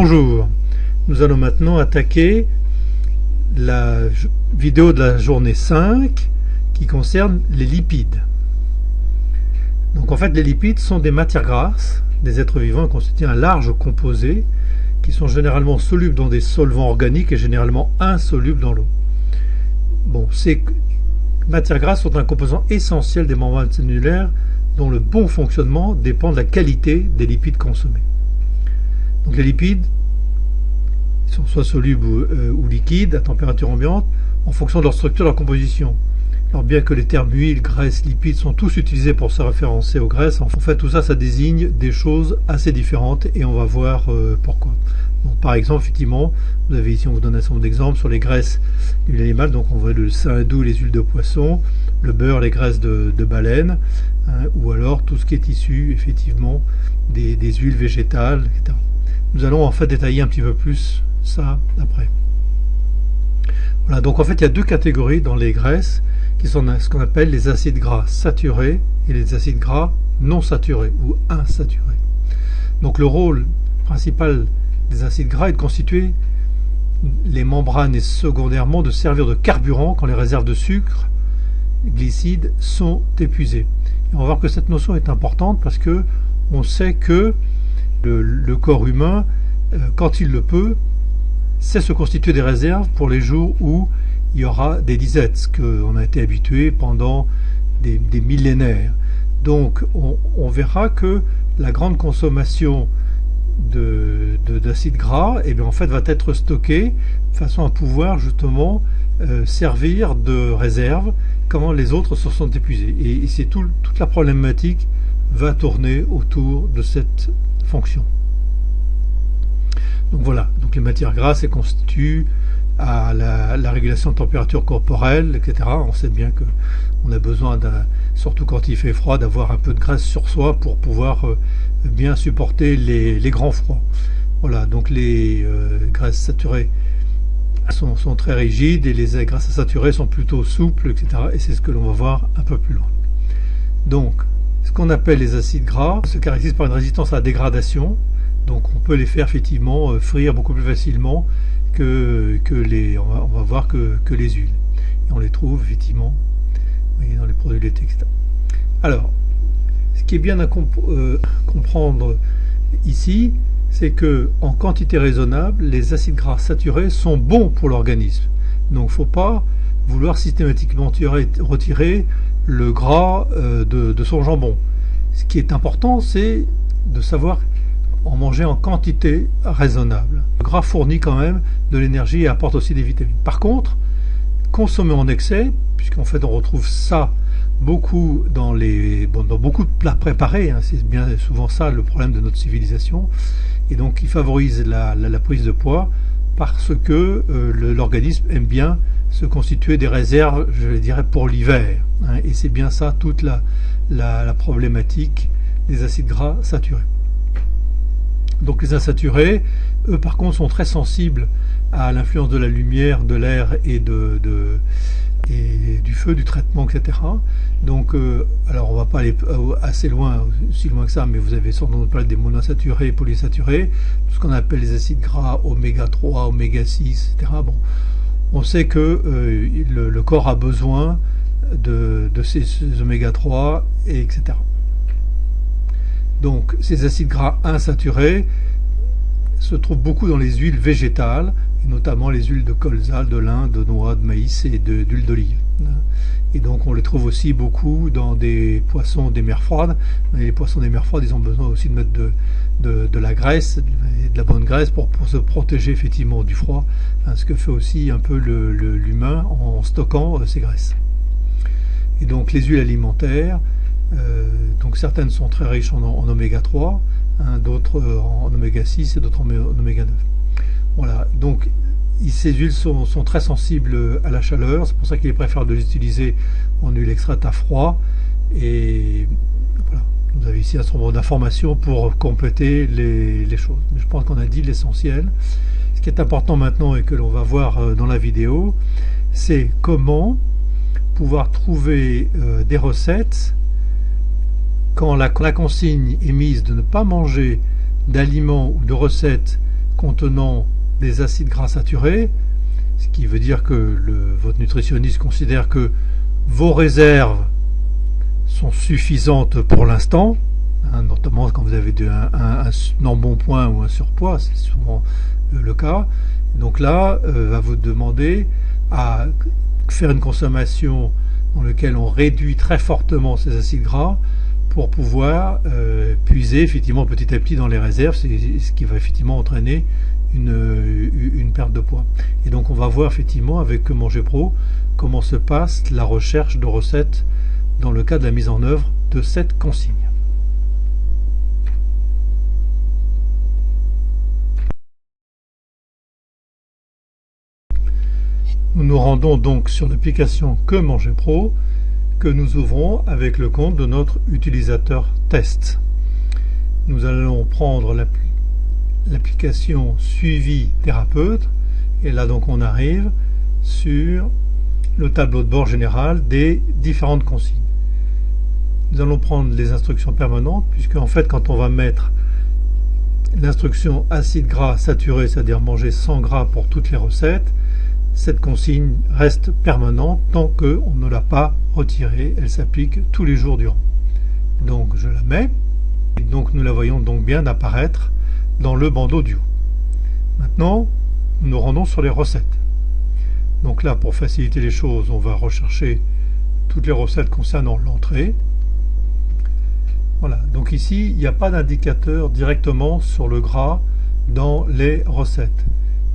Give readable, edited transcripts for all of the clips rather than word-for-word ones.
Bonjour, nous allons maintenant attaquer la vidéo de la journée 5 qui concerne les lipides. Donc en fait les lipides sont des matières grasses des êtres vivants constituent un large composé qui sont généralement solubles dans des solvants organiques et généralement insolubles dans l'eau. Bon, ces matières grasses sont un composant essentiel des membranes cellulaires dont le bon fonctionnement dépend de la qualité des lipides consommés. Donc les lipides sont soit solubles ou liquides à température ambiante en fonction de leur structure et de leur composition. Alors bien que les termes huile, graisse, lipides sont tous utilisés pour se référencer aux graisses, en fait tout ça, ça désigne des choses assez différentes et on va voir pourquoi. Donc, par exemple, effectivement, vous avez ici, on vous donne un certain nombre d'exemples sur les graisses d'huile animale, donc on voit le sein doux, les huiles de poisson, le beurre, les graisses de baleine, hein, ou alors tout ce qui est issu effectivement des huiles végétales, etc. Nous allons en fait détailler un petit peu plus ça après. Voilà, donc en fait il y a deux catégories dans les graisses qui sont ce qu'on appelle les acides gras saturés et les acides gras non saturés ou insaturés. Donc le rôle principal des acides gras est de constituer les membranes et secondairement de servir de carburant quand les réserves de sucre, glycides sont épuisées. Et on va voir que cette notion est importante parce que on sait que le corps humain, quand il le peut, sait se constituer des réserves pour les jours où il y aura des disettes, ce qu'on a été habitué pendant des millénaires. Donc on verra que la grande consommation d'acides gras en fait, va être stockée de façon à pouvoir justement servir de réserve quand les autres se sont épuisés. Et c'est toute la problématique va tourner autour de cette fonction. Donc voilà, donc les matières grasses elles constituent à la régulation de température corporelle, etc. On sait bien qu'on a besoin, surtout quand il fait froid, d'avoir un peu de graisse sur soi pour pouvoir bien supporter les grands froids. Voilà, donc les graisses saturées sont très rigides et les graisses insaturées sont plutôt souples, etc. Et c'est ce que l'on va voir un peu plus loin. Donc, ce qu'on appelle les acides gras se caractérisent par une résistance à la dégradation. Donc on peut les faire effectivement frire beaucoup plus facilement que les, on va voir que les huiles. Et on les trouve effectivement dans les produits laitiers, etc. Alors, ce qui est bien à comprendre ici, c'est que en quantité raisonnable, les acides gras saturés sont bons pour l'organisme. Donc il ne faut pas vouloir systématiquement retirer le gras de son jambon. Ce qui est important, c'est de savoir en manger en quantité raisonnable. Le gras fournit quand même de l'énergie et apporte aussi des vitamines. Par contre, consommer en excès, puisqu'en fait on retrouve ça beaucoup dans beaucoup de plats préparés, hein, c'est bien souvent ça le problème de notre civilisation, et donc il favorise la prise de poids parce que l'organisme aime bien se constituer des réserves, je dirais, pour l'hiver, hein, et c'est bien ça toute la problématique des acides gras saturés. Donc les insaturés, eux par contre sont très sensibles à l'influence de la lumière, de l'air et du feu, du traitement, etc. Donc, alors on ne va pas aller assez loin, si loin que ça, mais vous avez sans doute parlé des monoinsaturés et polyinsaturés, tout ce qu'on appelle les acides gras oméga 3, oméga 6, etc. Bon, on sait que le corps a besoin de ces oméga 3, etc. Donc ces acides gras insaturés se trouvent beaucoup dans les huiles végétales, et notamment les huiles de colza, de lin, de noix, de maïs et d'huile d'olive. Et donc on les trouve aussi beaucoup dans des poissons des mers froides. Et les poissons des mers froides, ils ont besoin aussi de mettre de la graisse, de la bonne graisse pour se protéger effectivement du froid, hein, ce que fait aussi un peu l'humain en stockant ces graisses. Et donc les huiles alimentaires, donc certaines sont très riches en oméga 3, hein, d'autres en oméga 6 et d'autres en oméga 9. Voilà, donc ces huiles sont très sensibles à la chaleur, c'est pour ça qu'il est préférable de les utiliser en huile extraite à froid. Et voilà, vous avez ici un certain nombre d'informations pour compléter les choses. Mais je pense qu'on a dit l'essentiel. Ce qui est important maintenant et que l'on va voir dans la vidéo, c'est comment pouvoir trouver des recettes quand la consigne est mise de ne pas manger d'aliments ou de recettes contenant des acides gras saturés, ce qui veut dire que votre nutritionniste considère que vos réserves sont suffisantes pour l'instant, notamment quand vous avez un embonpoint ou un surpoids, c'est souvent le cas. Donc là, va vous demander à faire une consommation dans laquelle on réduit très fortement ces acides gras pour pouvoir puiser effectivement petit à petit dans les réserves, c'est ce qui va effectivement entraîner une perte de poids. Et donc on va voir effectivement avec Que Manger Pro comment se passe la recherche de recettes dans le cas de la mise en œuvre de cette consigne. Nous nous rendons donc sur l'application Que Manger Pro que nous ouvrons avec le compte de notre utilisateur test. Nous allons prendre l'application Suivi Thérapeute et là donc on arrive sur le tableau de bord général des différentes consignes. Nous allons prendre les instructions permanentes puisque en fait quand on va mettre l'instruction acide gras saturé, c'est-à-dire manger 100 gras pour toutes les recettes, cette consigne reste permanente tant qu'on ne l'a pas retirée. Elle s'applique tous les jours durant. Donc je la mets et donc nous la voyons donc bien apparaître dans le bandeau du haut. Maintenant, nous nous rendons sur les recettes. Donc là, pour faciliter les choses, on va rechercher toutes les recettes concernant l'entrée. Voilà, donc ici, il n'y a pas d'indicateur directement sur le gras dans les recettes.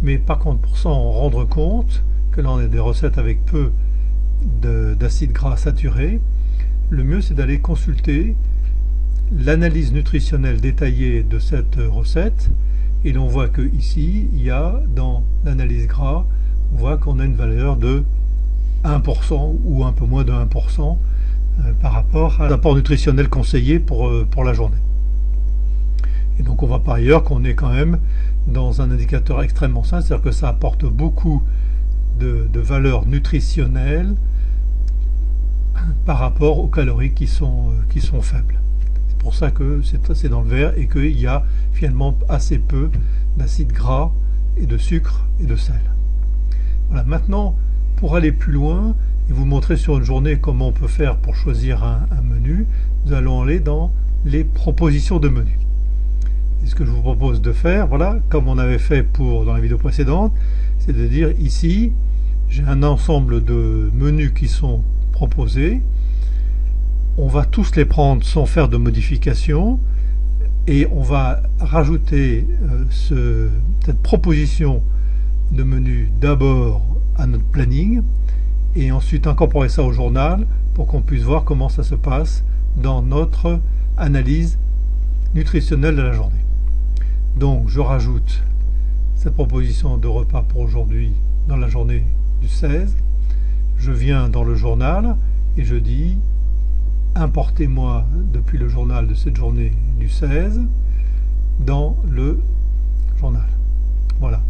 Mais par contre, pour s'en rendre compte que l'on a des recettes avec peu d'acides gras saturés, le mieux c'est d'aller consulter l'analyse nutritionnelle détaillée de cette recette et l'on voit que ici il y a dans l'analyse gras, on voit qu'on a une valeur de 1% ou un peu moins de 1% par rapport à l'apport nutritionnel conseillé pour la journée. Et donc on voit par ailleurs qu'on est quand même dans un indicateur extrêmement sain, c'est-à-dire que ça apporte beaucoup de valeurs nutritionnelles par rapport aux calories qui sont faibles. C'est pour ça que c'est dans le vert et qu'il y a finalement assez peu d'acides gras et de sucre et de sel. Voilà, maintenant, pour aller plus loin et vous montrer sur une journée comment on peut faire pour choisir un menu, nous allons aller dans les propositions de menus. Et ce que je vous propose de faire, voilà, comme on avait fait dans la vidéo précédente, c'est de dire ici, j'ai un ensemble de menus qui sont proposés. On va tous les prendre sans faire de modification et on va rajouter cette proposition de menu d'abord à notre planning et ensuite incorporer ça au journal pour qu'on puisse voir comment ça se passe dans notre analyse nutritionnelle de la journée. Donc je rajoute cette proposition de repas pour aujourd'hui dans la journée du 16. Je viens dans le journal et je dis importez-moi depuis le journal de cette journée du 16 dans le journal. Voilà.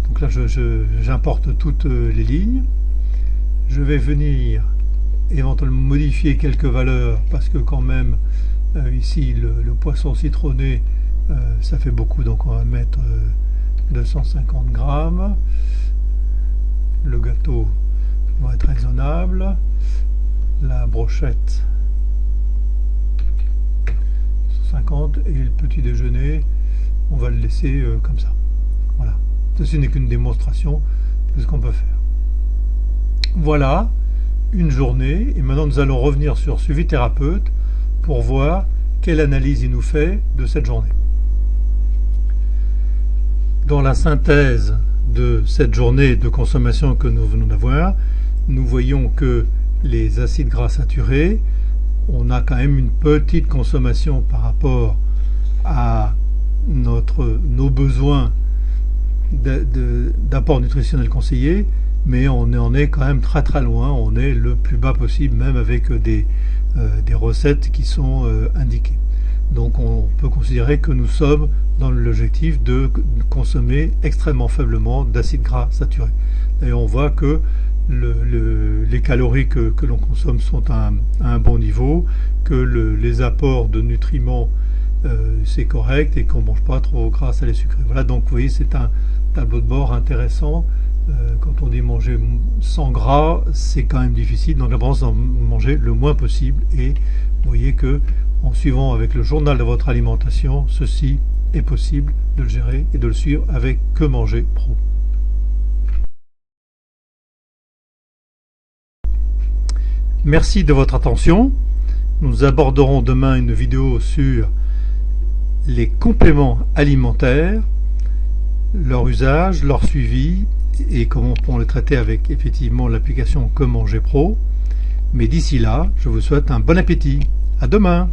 Donc là j'importe toutes les lignes. Je vais venir éventuellement modifier quelques valeurs parce que quand même ici le poisson citronné ça fait beaucoup, donc on va mettre 250 grammes. Le gâteau va être raisonnable. La brochette 150 et le petit déjeuner on va le laisser comme ça. Voilà, ceci n'est qu'une démonstration de ce qu'on peut faire. Voilà une journée et maintenant nous allons revenir sur Suivi Thérapeute pour voir quelle analyse il nous fait de cette journée. Dans la synthèse de cette journée de consommation que nous venons d'avoir, nous voyons que les acides gras saturés, on a quand même une petite consommation par rapport à nos besoins d'apport nutritionnel conseillé, mais on en est quand même très très loin, on est le plus bas possible, même avec des recettes qui sont indiquées. Donc on peut considérer que nous sommes dans l'objectif de consommer extrêmement faiblement d'acides gras saturés. D'ailleurs on voit que les calories que l'on consomme sont à un bon niveau, que les apports de nutriments c'est correct et qu'on ne mange pas trop gras, salé, sucré. Voilà, donc vous voyez, c'est un tableau de bord intéressant. Quand on dit manger sans gras, c'est quand même difficile, donc l'important c'est d'en manger le moins possible, et vous voyez que en suivant avec le journal de votre alimentation, ceci est possible de le gérer et de le suivre avec Que Manger Pro. Merci de votre attention. Nous aborderons demain une vidéo sur les compléments alimentaires, leur usage, leur suivi et comment on peut les traiter avec effectivement l'application Que Manger Pro. Mais d'ici là, je vous souhaite un bon appétit. À demain!